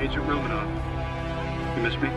Agent Romanoff. You miss me?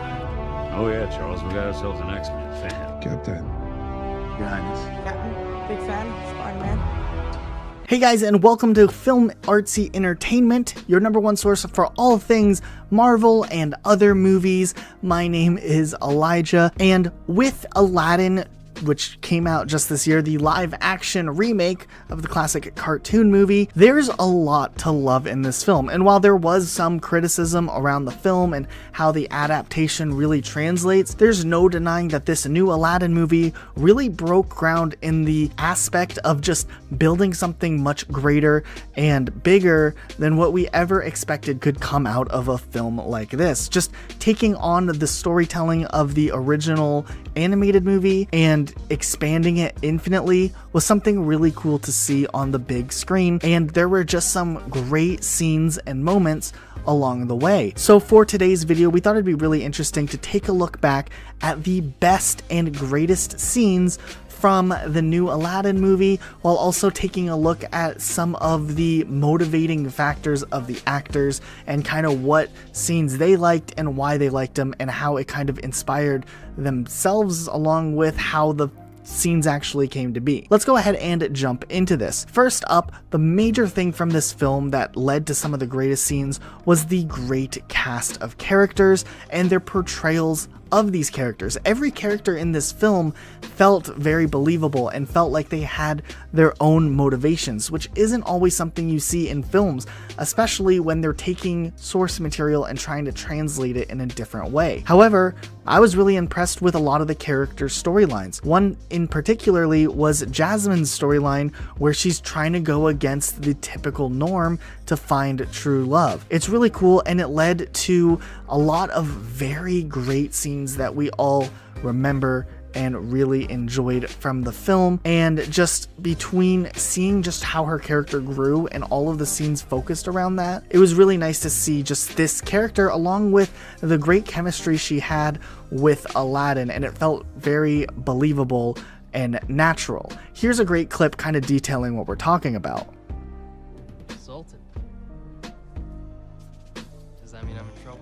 Oh yeah, Charles, we got ourselves an X-Men fan. Captain. Your Highness. Captain, big fan, Spiderman. Hey guys, and welcome to Film Artsy Entertainment, your number one source for all things Marvel and other movies. My name is Elijah, and with Aladdin, which came out just this year, the live-action remake of the classic cartoon movie, there's a lot to love in this film. And while there was some criticism around the film and how the adaptation really translates, there's no denying that this new Aladdin movie really broke ground in the aspect of just building something much greater and bigger than what we ever expected could come out of a film like this. Just taking on the storytelling of the original animated movie and expanding it infinitely was something really cool to see on the big screen, and there were just some great scenes and moments along the way. So for today's video, we thought it'd be really interesting to take a look back at the best and greatest scenes from the new Aladdin movie, while also taking a look at some of the motivating factors of the actors and kind of what scenes they liked and why they liked them and how it kind of inspired themselves along with how the scenes actually came to be. Let's go ahead and jump into this. First up, the major thing from this film that led to some of the greatest scenes was the great cast of characters and their portrayals of these characters. Every character in this film felt very believable and felt like they had their own motivations, which isn't always something you see in films, especially when they're taking source material and trying to translate it in a different way. However, I was really impressed with a lot of the characters' storylines. One in particularly was Jasmine's storyline, where she's trying to go against the typical norm to find true love. It's really cool, and it led to a lot of very great scenes that we all remember and really enjoyed from the film. And just between seeing just how her character grew and all of the scenes focused around that, it was really nice to see just this character along with the great chemistry she had with Aladdin, and it felt very believable and natural. Here's a great clip kind of detailing what we're talking about. Sultan. Does that mean I'm in trouble?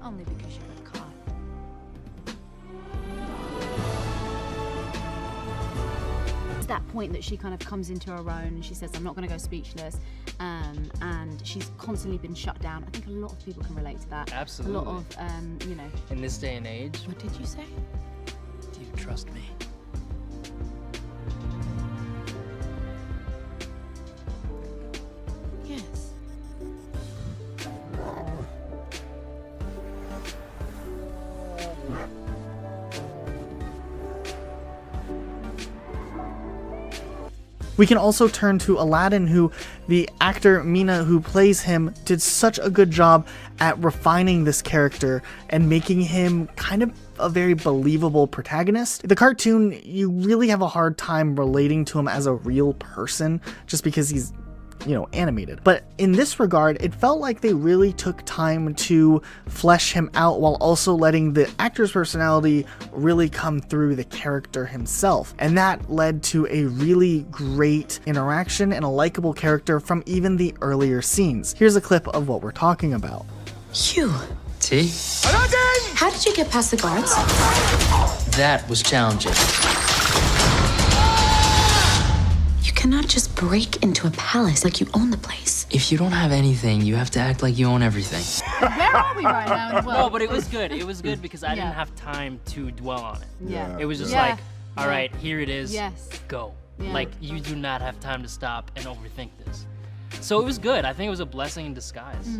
Only because you got caught. It's that point that she kind of comes into her own and she says, I'm not going to go speechless, and she's constantly been shut down. I think a lot of people can relate to that. Absolutely. A lot of, you know. In this day and age, What did you say? do you trust me? Yes. We can also turn to Aladdin, who the actor Mina who plays him did such a good job at refining this character and making him kind of a very believable protagonist. The cartoon, you really have a hard time relating to him as a real person just because he's, you know, animated. But in this regard, it felt like they really took time to flesh him out while also letting the actor's personality really come through the character himself. And that led to a really great interaction and a likable character from even the earlier scenes. Here's a clip of what we're talking about. You. T? How did you get past the guards? That was challenging. You cannot just break into a palace like you own the place. If you don't have anything, you have to act like you own everything. Where are we right now as well? No, but it was good. It was good because I didn't have time to dwell on it. Yeah. It was just Yeah. like, all right, here it is. Yes. Go. Yeah. Like, you do not have time to stop and overthink this. So it was good. I think it was a blessing in disguise.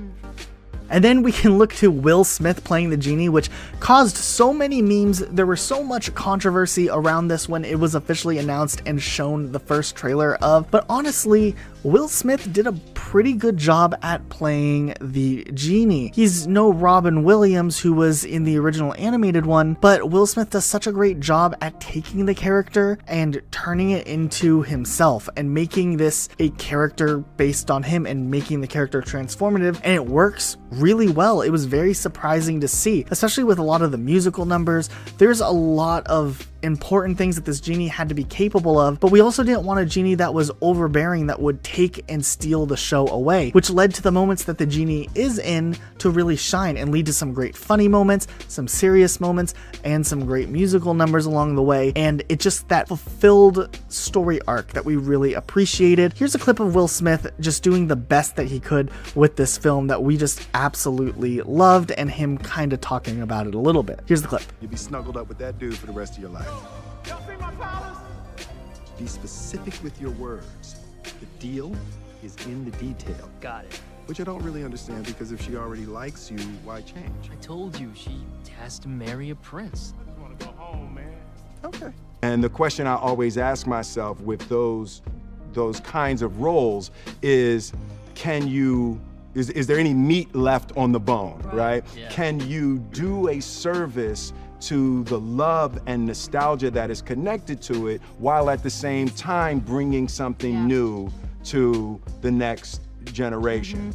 And then we can look to Will Smith playing the Genie, which caused so many memes. There was so much controversy around this when it was officially announced and shown the first trailer of. But honestly, Will Smith did a pretty good job at playing the Genie. He's no Robin Williams, who was in the original animated one, but Will Smith does such a great job at taking the character and turning it into himself and making this a character based on him and making the character transformative, and it works really well. It was very surprising to see, especially with a lot of the musical numbers. There's a lot of important things that this genie had to be capable of, but we also didn't want a genie that was overbearing that would take and steal the show away, which led to the moments that the genie is in to really shine and lead to some great funny moments, some serious moments, and some great musical numbers along the way, and it just that fulfilled story arc that we really appreciated. Here's a clip of Will Smith just doing the best that he could with this film that we just absolutely loved, and him kind of talking about it a little bit. Here's the clip. You'll be snuggled up with that dude for the rest of your life. Be specific with your words. The deal is in the detail. Got it. Which I don't really understand, because if she already likes you, why change? I told you, she has to marry a prince. I just want to go home, man. Okay. And the question I always ask myself with those kinds of roles is, is there any meat left on the bone, right? Yeah. Can you do a service to the love and nostalgia that is connected to it, while at the same time bringing something new to the next generation?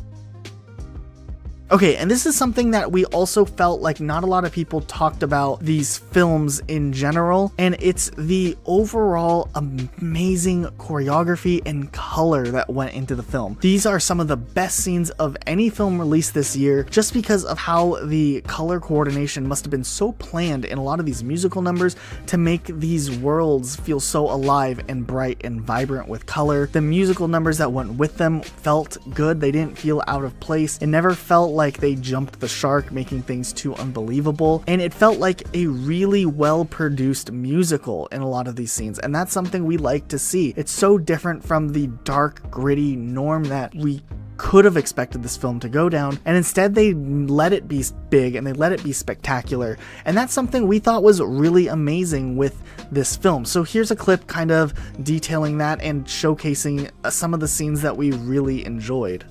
Okay, and this is something that we also felt like not a lot of people talked about these films in general, and it's the overall amazing choreography and color that went into the film. These are some of the best scenes of any film released this year, just because of how the color coordination must have been so planned in a lot of these musical numbers to make these worlds feel so alive and bright and vibrant with color. The musical numbers that went with them felt good. They didn't feel out of place. It never felt like they jumped the shark, making things too unbelievable, and it felt like a really well produced musical in a lot of these scenes, and that's something we like to see. It's so different from the dark, gritty norm that we could have expected this film to go down, and instead they let it be big and they let it be spectacular, and that's something we thought was really amazing with this film. So here's a clip kind of detailing that and showcasing some of the scenes that we really enjoyed.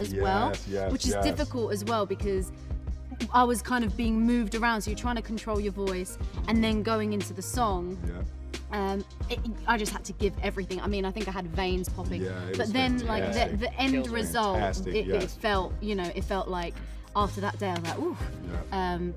As well, which is difficult as well, because I was kind of being moved around, so you're trying to control your voice and then going into the song. I just had to give everything. I mean, I think I had veins popping, but then like the end result, it felt, you know, it felt like after that day I was like, ooh.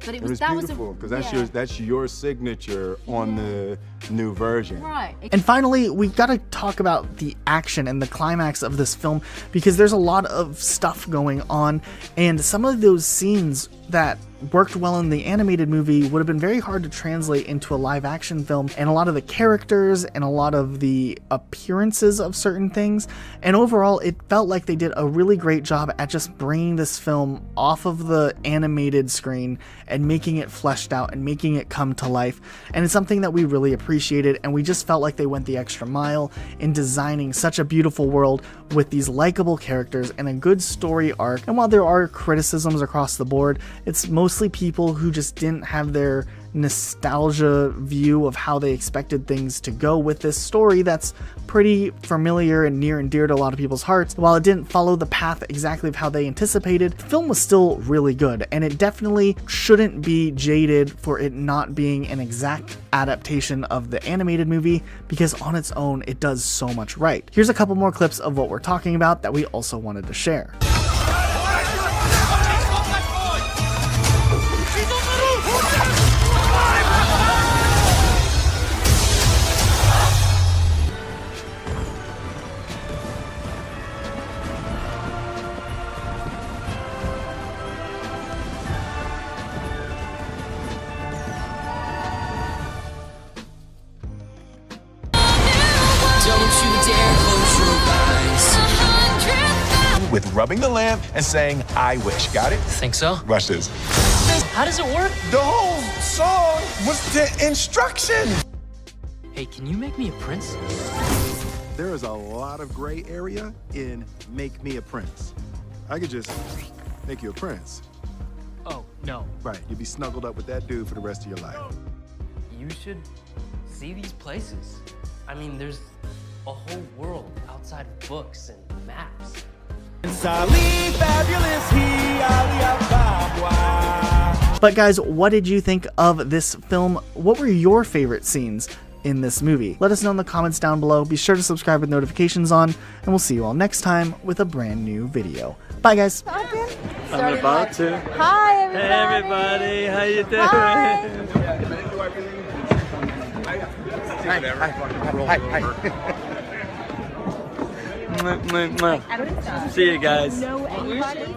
But it was beautiful, because that's your signature on the new version. Right. And finally, we gotta talk about the action and the climax of this film, because there's a lot of stuff going on, and some of those scenes that worked well in the animated movie would have been very hard to translate into a live action film, and a lot of the characters and a lot of the appearances of certain things, and overall it felt like they did a really great job at just bringing this film off of the animated screen and making it fleshed out and making it come to life, and it's something that we really appreciated, and we just felt like they went the extra mile in designing such a beautiful world with these likable characters and a good story arc. And while there are criticisms across the board, it's mostly people who just didn't have their nostalgia view of how they expected things to go with this story that's pretty familiar and near and dear to a lot of people's hearts. While it didn't follow the path exactly of how they anticipated, the film was still really good, and it definitely shouldn't be jaded for it not being an exact adaptation of the animated movie, because on its own it does so much right. Here's a couple more clips of what we're talking about that we also wanted to share. With rubbing the lamp and saying, I wish. Got it? Think so? Watch this. How does it work? The whole song was the instruction. Hey, can you make me a prince? There is a lot of gray area in make me a prince. I could just make you a prince. Oh, no. Right, you'd be snuggled up with that dude for the rest of your life. You should see these places. I mean, there's a whole world outside of books and maps. But guys, what did you think of this film? What were your favorite scenes? in this movie? Let us know in the comments down below. Be sure to subscribe with notifications on, and we'll see you all next time with a brand new video. Bye, guys. I'm about to. Hi, everybody. Hey, everybody. How you doing? Hi. See you guys. Know anybody?